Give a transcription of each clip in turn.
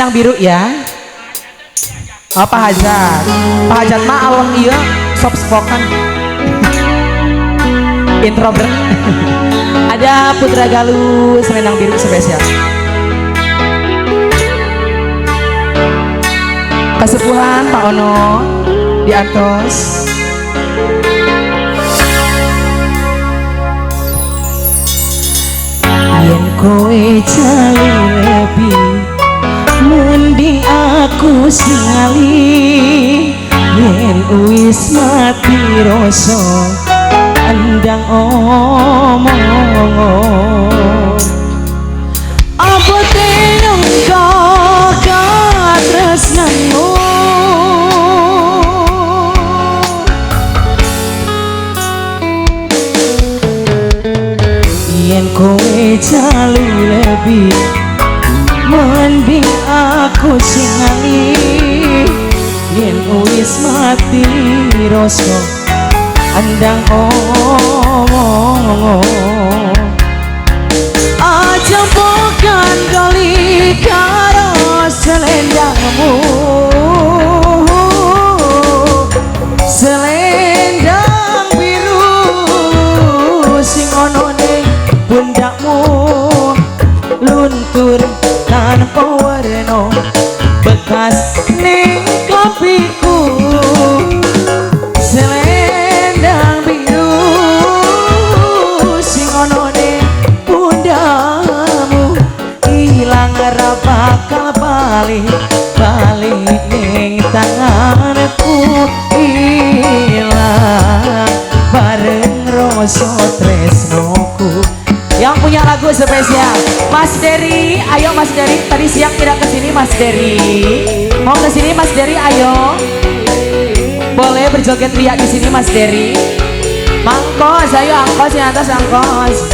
Selendang Biru ya. Oh Pak Hajat. Pak Hajat mah awam iya soft spoken. Introvert. Ada Putra Galuh Selendang Biru spesial. Kesepuhan Pak Ono di atas. Yen kowe jalu lebih mending aku singali. Yen wis mati rasa andang omong. Apa tenung kok katresnanmu yen kowe jalu lebih mending aku singali. Yen wis mati rasa andang omong. Aja bukan kali karo selendangmu, selendang biru sing ono ning pundakmu, luntur tanpa warna bekas ning kopiku. Selendang biru sing ono ning pundakmu, ilang ora bakal balik ning tanganku. Ilang bareng rasa tresnoku. Yang punya lagu spesial Mas Dery, ayo Mas Dery. Tadi siang tidak kesini Mas Dery, mau kesini Mas Dery, ayo. Boleh berjoget ria di sini Mas Dery. Mangkos, ayo angkos yang atas angkos.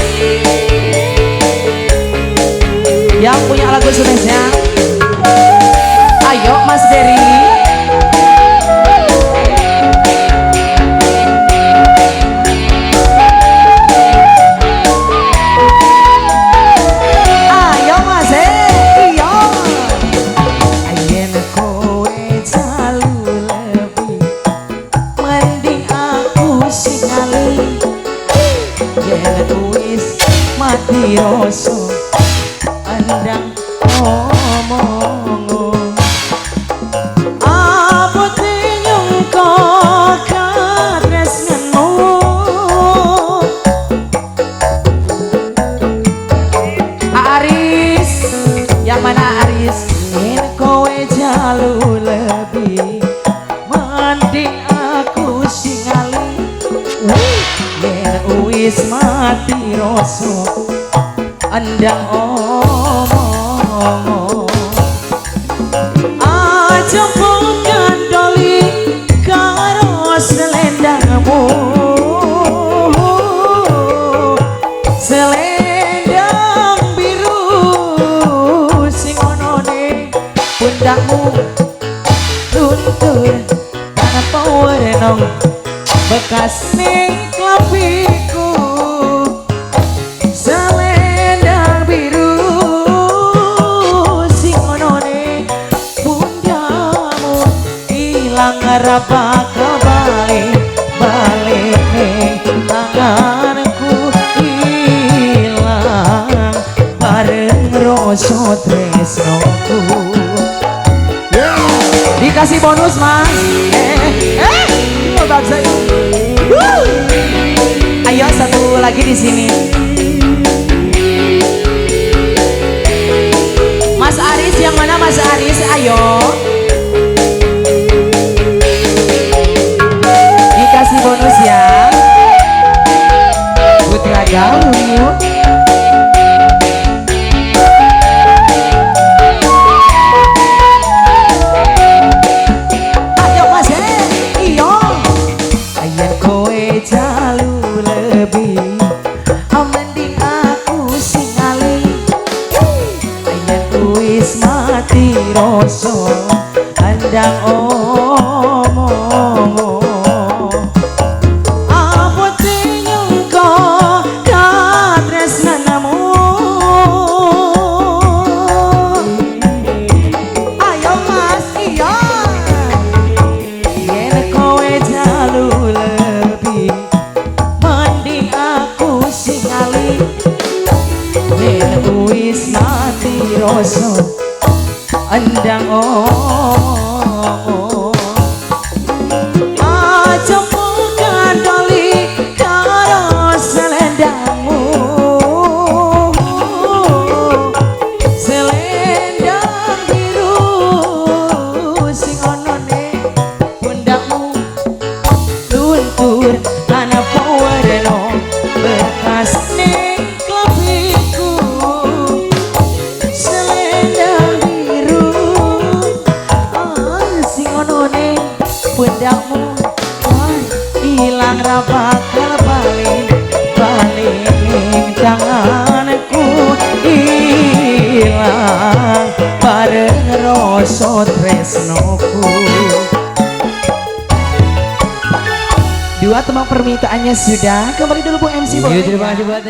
Yang punya lagu spesial, ayo Mas Dery. Mati rasa andang omong. Apa tenyung kok katresnanmu Aris, yang mana Aris? Yen kowe jalu lebih mending aku singali. Yen wis mati rasa andang omong. Aja bukan doli karo selendangmu, selendang biru sing ono ning pundakmu, luntur tanpa warna bekas ning kopiku. Selendang biru sing ono ning pundakmu, ilang ora bakal balik ning tanganku. Ilang bareng rasa tresnoku. Dikasih bonus Mas. Baksa. Ayo satu lagi di sini. Mas Aris, yang mana Mas Aris? Ayo. Dikasih bonus ya. Putra Galuh. Mati rasa andang omong. Apa tenyung kok katresnanmu rasa endang aja kadoli karo selendangmu selendang biru sing ono ning pundakmu luntur ana warna bekas ning klebiku selendang biru sing ono ning pundakmu hilang ra bakal balik ning tanganku hilang bareng rasa tresnoku. Dua tembang permintaannya sudah kembali dulu Bu MC. Terima kasih buat